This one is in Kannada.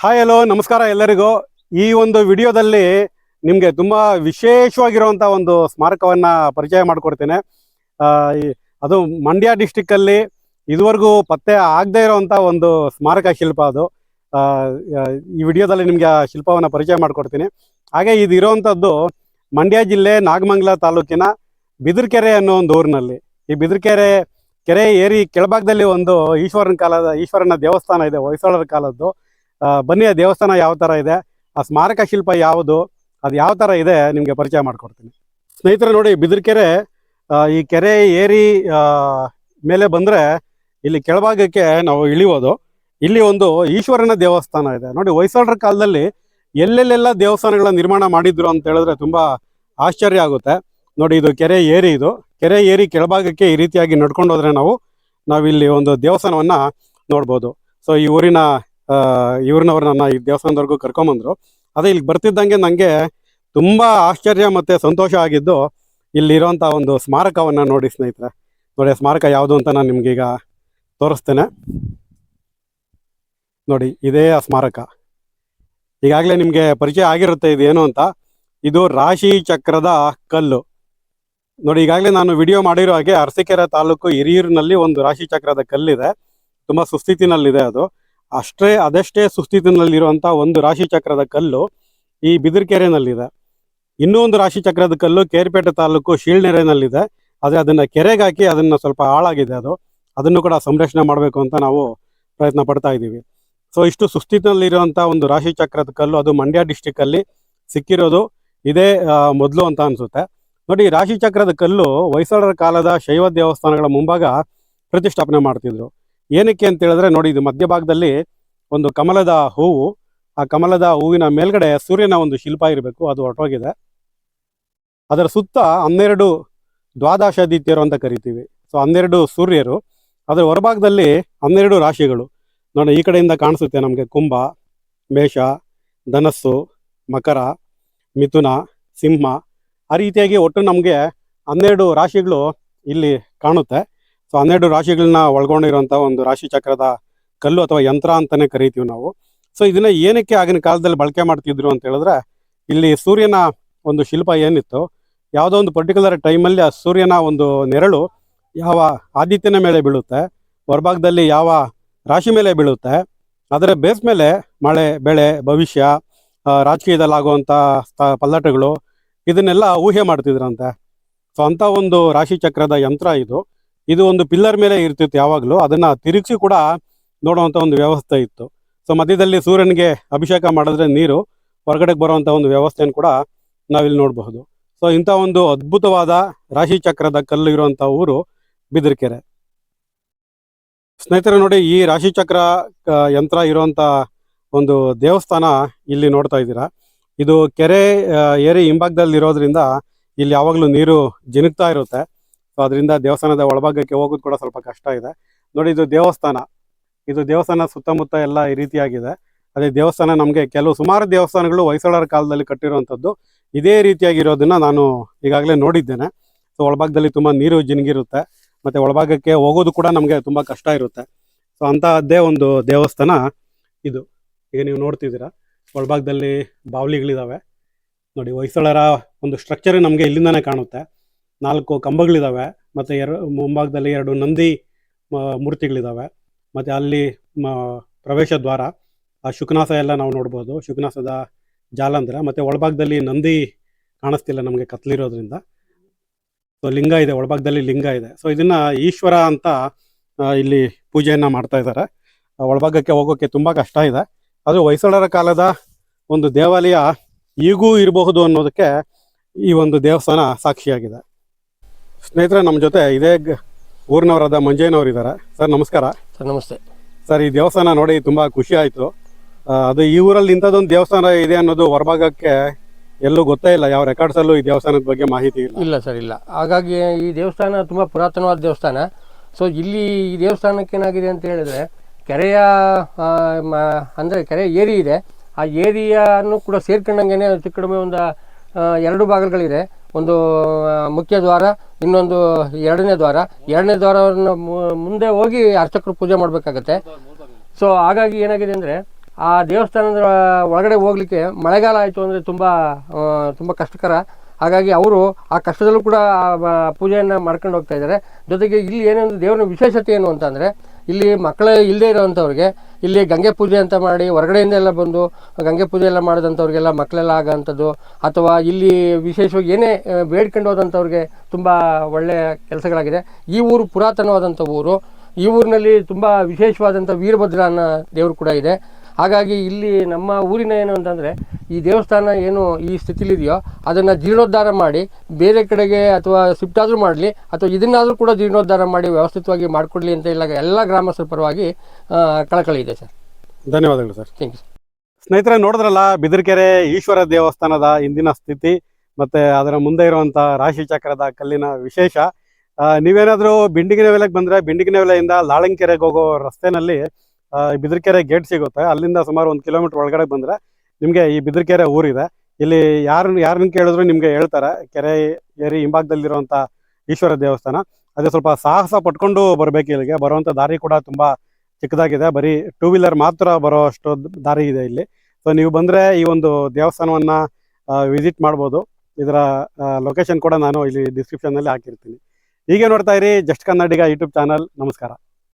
ಹಾಯ್ ಹಲೋ ನಮಸ್ಕಾರ ಎಲ್ಲರಿಗೂ. ಈ ಒಂದು ವಿಡಿಯೋದಲ್ಲಿ ನಿಮಗೆ ತುಂಬ ವಿಶೇಷವಾಗಿರುವಂಥ ಒಂದು ಸ್ಮಾರಕವನ್ನು ಪರಿಚಯ ಮಾಡಿಕೊಡ್ತೇನೆ. ಅದು ಮಂಡ್ಯ ಡಿಸ್ಟಿಕ್ಕಲ್ಲಿ ಇದುವರೆಗೂ ಪತ್ತೆ ಆಗದೇ ಇರೋವಂಥ ಒಂದು ಸ್ಮಾರಕ ಶಿಲ್ಪ ಅದು. ಆ, ಈ ವಿಡಿಯೋದಲ್ಲಿ ನಿಮಗೆ ಆ ಶಿಲ್ಪವನ್ನು ಪರಿಚಯ ಮಾಡಿಕೊಡ್ತೀನಿ. ಹಾಗೆ ಇದು ಇರೋವಂಥದ್ದು ಮಂಡ್ಯ ಜಿಲ್ಲೆ ನಾಗಮಂಗಲ ತಾಲೂಕಿನ ಬಿದಿರ್ಕೆರೆ ಅನ್ನೋ ಒಂದು ಊರಿನಲ್ಲಿ. ಈ ಬಿದಿರ್ಕೆರೆ ಕೆರೆ ಏರಿ ಕೆಳಭಾಗದಲ್ಲಿ ಒಂದು ಈಶ್ವರನ ದೇವಸ್ಥಾನ ಇದೆ, ಹೊಯ್ಸಳರ ಕಾಲದ್ದು. ಬನ್ನಿ ಆ ದೇವಸ್ಥಾನ ಯಾವ ಥರ ಇದೆ, ಆ ಸ್ಮಾರಕ ಶಿಲ್ಪ ಯಾವುದು, ಅದು ಯಾವ ಥರ ಇದೆ ನಿಮಗೆ ಪರಿಚಯ ಮಾಡಿಕೊಡ್ತೀನಿ. ಸ್ನೇಹಿತರೆ ನೋಡಿ, ಬಿದಿರ್ಕೆರೆ ಈ ಕೆರೆ ಏರಿ ಮೇಲೆ ಬಂದರೆ ಇಲ್ಲಿ ಕೆಳಭಾಗಕ್ಕೆ ನಾವು ಇಳಿಯೋದು. ಇಲ್ಲಿ ಒಂದು ಈಶ್ವರನ ದೇವಸ್ಥಾನ ಇದೆ ನೋಡಿ. ಹೊಯ್ಸಳರ ಕಾಲದಲ್ಲಿ ಎಲ್ಲೆಲ್ಲೆಲ್ಲ ದೇವಸ್ಥಾನಗಳ ನಿರ್ಮಾಣ ಮಾಡಿದ್ರು ಅಂತ ಹೇಳಿದ್ರೆ ತುಂಬ ಆಶ್ಚರ್ಯ ಆಗುತ್ತೆ. ನೋಡಿ, ಇದು ಕೆರೆ ಏರಿ. ಇದು ಕೆರೆ ಏರಿ ಕೆಳಭಾಗಕ್ಕೆ ಈ ರೀತಿಯಾಗಿ ನಡ್ಕೊಂಡು ಹೋದ್ರೆ ನಾವಿಲ್ಲಿ ಒಂದು ದೇವಸ್ಥಾನವನ್ನು ನೋಡ್ಬೋದು. ಸೊ ಈ ಊರಿನವ್ರನ್ನ ಈ ದೇವಸ್ಥಾನದವರೆಗೂ ಕರ್ಕೊಂಬಂದರು. ಅದೇ ಇಲ್ಲಿ ಬರ್ತಿದ್ದಂಗೆ ನನಗೆ ತುಂಬ ಆಶ್ಚರ್ಯ ಮತ್ತು ಸಂತೋಷ ಆಗಿದ್ದು ಇಲ್ಲಿರೋಂಥ ಒಂದು ಸ್ಮಾರಕವನ್ನು ನೋಡಿ ಸ್ನೇಹಿತರೆ. ನೋಡಿ, ಸ್ಮಾರಕ ಯಾವುದು ಅಂತ ನಾನು ನಿಮಗೀಗ ತೋರಿಸ್ತೇನೆ. ನೋಡಿ, ಇದೇ ಆ ಸ್ಮಾರಕ. ಈಗಾಗಲೇ ನಿಮಗೆ ಪರಿಚಯ ಆಗಿರುತ್ತೆ ಇದೇನು ಅಂತ. ಇದು ರಾಶಿ ಚಕ್ರದ ಕಲ್ಲು. ನೋಡಿ, ಈಗಾಗಲೇ ನಾನು ವಿಡಿಯೋ ಮಾಡಿರೋ ಹಾಗೆ ಅರಸೀಕೆರೆ ತಾಲೂಕು ಹಿರಿಯೂರಿನಲ್ಲಿ ಒಂದು ರಾಶಿ ಚಕ್ರದ ಕಲ್ಲಿದೆ. ತುಂಬ ಸುಸ್ಥಿತಿನಲ್ಲಿದೆ ಅದು. ಅದೆಷ್ಟೇ ಸುಸ್ಥಿತಿನಲ್ಲಿರುವಂಥ ಒಂದು ರಾಶಿ ಚಕ್ರದ ಕಲ್ಲು ಈ ಬಿದಿರ್ಕೆರೆನಲ್ಲಿದೆ. ಇನ್ನೂ ಒಂದು ರಾಶಿ ಚಕ್ರದ ಕಲ್ಲು ಕೇರ್ಪೇಟೆ ತಾಲೂಕು ಶೀಳ್ನೆರೆನಲ್ಲಿದೆ. ಆದರೆ ಅದನ್ನು ಕೆರೆಗೆ ಹಾಕಿ ಅದನ್ನು ಸ್ವಲ್ಪ ಹಾಳಾಗಿದೆ. ಅದನ್ನು ಕೂಡ ಸಂರಕ್ಷಣೆ ಮಾಡಬೇಕು ಅಂತ ನಾವು ಪ್ರಯತ್ನ ಪಡ್ತಾ ಇದ್ದೀವಿ. ಸೊ ಇಷ್ಟು ಸುಸ್ಥಿತಿನಲ್ಲಿರುವಂಥ ಒಂದು ರಾಶಿ ಚಕ್ರದ ಕಲ್ಲು ಅದು ಮಂಡ್ಯ ಡಿಸ್ಟಿಕ್ಕಲ್ಲಿ ಸಿಕ್ಕಿರೋದು ಇದೇ ಮೊದಲು ಅಂತ ಅನಿಸುತ್ತೆ. ನೋಡಿ, ರಾಶಿ ಚಕ್ರದ ಕಲ್ಲು ಹೊಯ್ಸಳರ ಕಾಲದ ಶೈವ ದೇವಸ್ಥಾನಗಳ ಮುಂಭಾಗ ಪ್ರತಿಷ್ಠಾಪನೆ ಮಾಡ್ತಿದ್ರು. ಏನಕ್ಕೆ ಅಂತ ಹೇಳಿದ್ರೆ ನೋಡಿ, ಇದು ಮಧ್ಯಭಾಗದಲ್ಲಿ ಒಂದು ಕಮಲದ ಹೂವು. ಆ ಕಮಲದ ಹೂವಿನ ಮೇಲ್ಗಡೆ ಸೂರ್ಯನ ಒಂದು ಶಿಲ್ಪ ಇರಬೇಕು, ಅದು ಹೊರಟೋಗಿದೆ. ಅದರ ಸುತ್ತ 12 ದ್ವಾದಶಾದಿತ್ಯರು ಅಂತ ಕರಿತೀವಿ. ಸೊ 12 ಸೂರ್ಯರು. ಅದರ ಹೊರಭಾಗದಲ್ಲಿ 12 ರಾಶಿಗಳು. ನೋಡಿ, ಈ ಕಡೆಯಿಂದ ಕಾಣಿಸುತ್ತೆ ನಮಗೆ ಕುಂಭ, ಮೇಷ, ಧನಸ್ಸು, ಮಕರ, ಮಿಥುನ, ಸಿಂಹ. ಆ ರೀತಿಯಾಗಿ ಒಟ್ಟು ನಮಗೆ 12 ರಾಶಿಗಳು ಇಲ್ಲಿ ಕಾಣುತ್ತೆ. ಸೊ 12 ರಾಶಿಗಳನ್ನ ಒಳಗೊಂಡಿರುವಂಥ ಒಂದು ರಾಶಿ ಚಕ್ರದ ಕಲ್ಲು ಅಥವಾ ಯಂತ್ರ ಅಂತಲೇ ಕರಿತೀವಿ ನಾವು. ಸೊ ಇದನ್ನ ಏನಕ್ಕೆ ಆಗಿನ ಕಾಲದಲ್ಲಿ ಬಳಕೆ ಮಾಡ್ತಿದ್ರು ಅಂತ ಹೇಳಿದ್ರೆ, ಇಲ್ಲಿ ಸೂರ್ಯನ ಒಂದು ಶಿಲ್ಪ ಏನಿತ್ತು, ಯಾವುದೋ ಒಂದು ಪರ್ಟಿಕ್ಯುಲರ್ ಟೈಮಲ್ಲಿ ಆ ಸೂರ್ಯನ ಒಂದು ನೆರಳು ಯಾವ ಆದಿತ್ಯನ ಮೇಲೆ ಬೀಳುತ್ತೆ, ಹೊರಭಾಗದಲ್ಲಿ ಯಾವ ರಾಶಿ ಮೇಲೆ ಬೀಳುತ್ತೆ, ಅದರ ಬೇಸ್ ಮೇಲೆ ಮಳೆ, ಬೆಳೆ, ಭವಿಷ್ಯ, ರಾಜಕೀಯದಲ್ಲಾಗುವಂಥ ಪಲ್ಲಟಗಳು ಇದನ್ನೆಲ್ಲ ಊಹೆ ಮಾಡ್ತಿದ್ರಂತೆ. ಸೊ ಅಂಥ ಒಂದು ರಾಶಿ ಚಕ್ರದ ಯಂತ್ರ ಇದು ಒಂದು ಪಿಲ್ಲರ್ ಮೇಲೆ ಇರ್ತಿತ್ತು ಯಾವಾಗಲೂ. ಅದನ್ನು ತಿರುಗಿಸಿ ಕೂಡ ನೋಡುವಂಥ ಒಂದು ವ್ಯವಸ್ಥೆ ಇತ್ತು. ಸೊ ಮಧ್ಯದಲ್ಲಿ ಸೂರ್ಯನಿಗೆ ಅಭಿಷೇಕ ಮಾಡಿದ್ರೆ ನೀರು ಹೊರಗಡೆಗೆ ಬರುವಂಥ ಒಂದು ವ್ಯವಸ್ಥೆಯನ್ನು ಕೂಡ ನಾವಿಲ್ಲಿ ನೋಡಬಹುದು. ಸೊ ಇಂಥ ಒಂದು ಅದ್ಭುತವಾದ ರಾಶಿ ಚಕ್ರದ ಕಲ್ಲು ಇರುವಂಥ ಊರು ಬಿದಿರ್ಕೆರೆ. ಸ್ನೇಹಿತರೆ ನೋಡಿ, ಈ ರಾಶಿ ಚಕ್ರ ಯಂತ್ರ ಇರುವಂಥ ಒಂದು ದೇವಸ್ಥಾನ ಇಲ್ಲಿ ನೋಡ್ತಾ ಇದ್ದೀರಾ. ಇದು ಕೆರೆ ಏರಿ ಹಿಂಭಾಗದಲ್ಲಿ ಇರೋದ್ರಿಂದ ಇಲ್ಲಿ ಯಾವಾಗಲೂ ನೀರು ಜಿನುಗ್ತಾ ಇರುತ್ತೆ. ಸೊ ಅದರಿಂದ ದೇವಸ್ಥಾನದ ಒಳಭಾಗಕ್ಕೆ ಹೋಗೋದು ಕೂಡ ಸ್ವಲ್ಪ ಕಷ್ಟ ಇದೆ. ನೋಡಿ, ಇದು ದೇವಸ್ಥಾನ ಸುತ್ತಮುತ್ತ ಎಲ್ಲ ಈ ರೀತಿಯಾಗಿದೆ. ಅದೇ ದೇವಸ್ಥಾನ ನಮಗೆ ಸುಮಾರು ದೇವಸ್ಥಾನಗಳು ಹೊಯ್ಸಳರ ಕಾಲದಲ್ಲಿ ಕಟ್ಟಿರುವಂಥದ್ದು ಇದೇ ರೀತಿಯಾಗಿರೋದನ್ನ ನಾನು ಈಗಾಗಲೇ ನೋಡಿದ್ದೇನೆ. ಸೊ ಒಳಭಾಗದಲ್ಲಿ ತುಂಬ ನೀರು ಜಿನುಗಿರುತ್ತೆ, ಮತ್ತು ಒಳಭಾಗಕ್ಕೆ ಹೋಗೋದು ಕೂಡ ನಮಗೆ ತುಂಬ ಕಷ್ಟ ಇರುತ್ತೆ. ಸೊ ಅಂತಹದ್ದೇ ಒಂದು ದೇವಸ್ಥಾನ ಇದು. ಈಗ ನೀವು ನೋಡ್ತಿದ್ದೀರಾ, ಒಳಭಾಗದಲ್ಲಿ ಬಾವಲಿಗಳಿದ್ದಾವೆ. ನೋಡಿ, ಹೊಯ್ಸಳರ ಒಂದು ಸ್ಟ್ರಕ್ಚರ್ ನಮಗೆ ಇಲ್ಲಿಂದನೇ ಕಾಣುತ್ತೆ. 4 ಕಂಬಗಳಿದ್ದಾವೆ, ಮತ್ತು ಮುಂಭಾಗದಲ್ಲಿ 2 ನಂದಿ ಮೂರ್ತಿಗಳಿದ್ದಾವೆ. ಮತ್ತು ಅಲ್ಲಿ ಪ್ರವೇಶ ದ್ವಾರ, ಆ ಶುಕನಾಸ ಎಲ್ಲ ನಾವು ನೋಡ್ಬೋದು, ಶುಕನಾಸದ ಜಾಲಂಧ್ರ. ಮತ್ತು ಒಳಭಾಗದಲ್ಲಿ ನಂದಿ ಕಾಣಿಸ್ತಿಲ್ಲ ನಮಗೆ ಕತ್ಲಿರೋದ್ರಿಂದ. ಸೊ ಲಿಂಗ ಇದೆ, ಒಳಭಾಗದಲ್ಲಿ ಲಿಂಗ ಇದೆ. ಸೊ ಇದನ್ನು ಈಶ್ವರ ಅಂತ ಇಲ್ಲಿ ಪೂಜೆಯನ್ನು ಮಾಡ್ತಾ ಇದ್ದಾರೆ. ಒಳಭಾಗಕ್ಕೆ ಹೋಗೋಕ್ಕೆ ತುಂಬ ಕಷ್ಟ ಇದೆ. ಅದು ಹೊಯ್ಸಳರ ಕಾಲದ ಒಂದು ದೇವಾಲಯ ಈಗೂ ಇರಬಹುದು ಅನ್ನೋದಕ್ಕೆ ಈ ಒಂದು ದೇವಸ್ಥಾನ ಸಾಕ್ಷಿಯಾಗಿದೆ. ಸ್ನೇಹಿತರೆ, ನಮ್ಮ ಜೊತೆ ಇದೇ ಊರಿನವರಾದ ಮಂಜಯ್ಯನವರಿದ್ದಾರೆ. ಸರ್ ನಮಸ್ಕಾರ. ಸರ್ ನಮಸ್ತೆ. ಸರ್, ಈ ದೇವಸ್ಥಾನ ನೋಡಿ ತುಂಬ ಖುಷಿ ಆಯಿತು. ಅದು ಈ ಊರಲ್ಲಿ ಇಂಥದ್ದೊಂದು ದೇವಸ್ಥಾನ ಇದೆ ಅನ್ನೋದು ಹೊರಭಾಗಕ್ಕೆ ಎಲ್ಲೂ ಗೊತ್ತೇ ಇಲ್ಲ. ಯಾವ ರೆಕಾರ್ಡ್ಸಲ್ಲೂ ಈ ದೇವಸ್ಥಾನದ ಬಗ್ಗೆ ಮಾಹಿತಿ ಇಲ್ಲ ಸರ್, ಇಲ್ಲ. ಹಾಗಾಗಿ ಈ ದೇವಸ್ಥಾನ ತುಂಬ ಪುರಾತನವಾದ ದೇವಸ್ಥಾನ. ಸೊ ಇಲ್ಲಿ ಈ ದೇವಸ್ಥಾನಕ್ಕೆ ಏನಾಗಿದೆ ಅಂತ ಹೇಳಿದ್ರೆ, ಕೆರೆಯ ಅಂದರೆ ಕೆರೆ ಏರಿ ಇದೆ. ಆ ಏರಿಯನ್ನು ಕೂಡ ಸೇರ್ಕೊಂಡಂಗೆ ಹೆಚ್ಚು ಕಡಿಮೆ ಒಂದು 2 ಭಾಗಗಳಿದೆ. ಒಂದು ಮುಖ್ಯ ದ್ವಾರ, ಇನ್ನೊಂದು 2ನೇ ದ್ವಾರ. 2ನೇ ದ್ವಾರವನ್ನು ಮುಂದೆ ಹೋಗಿ ಅರ್ಚಕರು ಪೂಜೆ ಮಾಡಬೇಕಾಗತ್ತೆ. ಸೊ ಹಾಗಾಗಿ ಏನಾಗಿದೆ ಅಂದರೆ, ಆ ದೇವಸ್ಥಾನದ ಒಳಗಡೆ ಹೋಗ್ಲಿಕ್ಕೆ ಮಳೆಗಾಲ ಆಯಿತು ಅಂದರೆ ತುಂಬ ಕಷ್ಟಕರ. ಹಾಗಾಗಿ ಅವರು ಆ ಕಷ್ಟದಲ್ಲೂ ಕೂಡ ಪೂಜೆಯನ್ನು ಮಾಡ್ಕೊಂಡು ಹೋಗ್ತಾ ಇದ್ದಾರೆ. ಜೊತೆಗೆ ಇಲ್ಲಿ ಏನೆಂದ್ರೆ ದೇವರ ವಿಶೇಷತೆ ಏನು ಅಂತಂದರೆ, ಇಲ್ಲಿ ಮಕ್ಕಳೇ ಇಲ್ಲದೆ ಇರೋವಂಥವ್ರಿಗೆ ಇಲ್ಲಿ ಗಂಗೆ ಪೂಜೆ ಅಂತ ಮಾಡಿ ಹೊರಗಡೆಯಿಂದ ಎಲ್ಲ ಬಂದು ಗಂಗೆ ಪೂಜೆ ಎಲ್ಲ ಮಾಡಿದಂಥವ್ರಿಗೆಲ್ಲ ಮಕ್ಕಳೆಲ್ಲ ಆಗೋಂಥದ್ದು, ಅಥವಾ ಇಲ್ಲಿ ವಿಶೇಷವಾಗಿ ಏನೇ ಬೇಡ್ಕೊಂಡು ಹೋದಂಥವ್ರಿಗೆ ತುಂಬ ಒಳ್ಳೆಯ ಕೆಲಸಗಳಾಗಿದೆ. ಈ ಊರು ಪುರಾತನವಾದಂಥ ಊರು. ಈ ಊರಿನಲ್ಲಿ ತುಂಬ ವಿಶೇಷವಾದಂಥ ವೀರಭದ್ರ ಅನ್ನೋ ದೇವರು ಕೂಡ ಇದೆ. ಹಾಗಾಗಿ ಇಲ್ಲಿ ನಮ್ಮ ಊರಿನ ಏನು ಅಂತಂದರೆ, ಈ ದೇವಸ್ಥಾನ ಏನು ಈ ಸ್ಥಿತಿಲಿದೆಯೋ ಅದನ್ನು ಜೀರ್ಣೋದ್ಧಾರ ಮಾಡಿ ಬೇರೆ ಕಡೆಗೆ ಅಥವಾ ಶಿಫ್ಟ್ ಆದರೂ ಮಾಡಲಿ, ಅಥವಾ ಇದನ್ನಾದರೂ ಕೂಡ ಜೀರ್ಣೋದ್ಧಾರ ಮಾಡಿ ವ್ಯವಸ್ಥಿತವಾಗಿ ಮಾಡಿಕೊಡ್ಲಿ ಅಂತ ಎಲ್ಲ ಗ್ರಾಮಸ್ಥರ ಪರವಾಗಿ ಕಳಕಳಿ ಇದೆ ಸರ್. ಧನ್ಯವಾದಗಳು ಸರ್. Thank you. ಸ್ನೇಹಿತರೆ, ನೋಡಿದ್ರಲ್ಲ ಬಿದಿರ್ಕೆರೆ ಈಶ್ವರ ದೇವಸ್ಥಾನದ ಇಂದಿನ ಸ್ಥಿತಿ ಮತ್ತು ಅದರ ಮುಂದೆ ಇರುವಂಥ ರಾಶಿ ಚಕ್ರದ ಕಲ್ಲಿನ ವಿಶೇಷ. ನೀವೇನಾದರೂ ಬಿಂಡಿಗಿನವೆಲೆಗೆ ಬಂದರೆ ಬಿಂಡಿಗಿನವೆಲೆಯಿಂದ ಲಾಳಂಕೆರೆಗೆ ಹೋಗೋ ರಸ್ತೆನಲ್ಲಿ ಬಿದಿರ್ಕೆರೆ ಗೇಟ್ ಸಿಗುತ್ತೆ. ಅಲ್ಲಿಂದ ಸುಮಾರು 1 ಕಿಲೋಮೀಟರ್ ಒಳಗಡೆ ಬಂದರೆ ನಿಮಗೆ ಈ ಬಿದಿರ್ಕೆರೆ ಊರಿದೆ. ಇಲ್ಲಿ ಯಾರನ್ನ ಕೇಳಿದ್ರು ನಿಮಗೆ ಹೇಳ್ತಾರೆ ಕೆರೆ ಏರಿ ಹಿಂಭಾಗದಲ್ಲಿರುವಂಥ ಈಶ್ವರ ದೇವಸ್ಥಾನ. ಅದೇ ಸ್ವಲ್ಪ ಸಾಹಸ ಪಟ್ಕೊಂಡು ಬರಬೇಕು. ಇಲ್ಲಿಗೆ ಬರುವಂಥ ದಾರಿ ಕೂಡ ತುಂಬ ಚಿಕ್ಕದಾಗಿದೆ. ಬರೀ 2 ವೀಲರ್ ಮಾತ್ರ ಬರೋ ಅಷ್ಟು ದಾರಿ ಇದೆ ಇಲ್ಲಿ. ಸೊ ನೀವು ಬಂದರೆ ಈ ಒಂದು ದೇವಸ್ಥಾನವನ್ನು ವಿಸಿಟ್ ಮಾಡ್ಬೋದು. ಇದರ ಲೊಕೇಶನ್ ಕೂಡ ನಾನು ಇಲ್ಲಿ ಡಿಸ್ಕ್ರಿಪ್ಷನ್ನಲ್ಲಿ ಹಾಕಿರ್ತೀನಿ. ಹೀಗೆ ನೋಡ್ತಾ ಇರಿ ಜಸ್ಟ್ ಕನ್ನಡಿಗ ಯೂಟ್ಯೂಬ್ ಚಾನಲ್. ನಮಸ್ಕಾರ.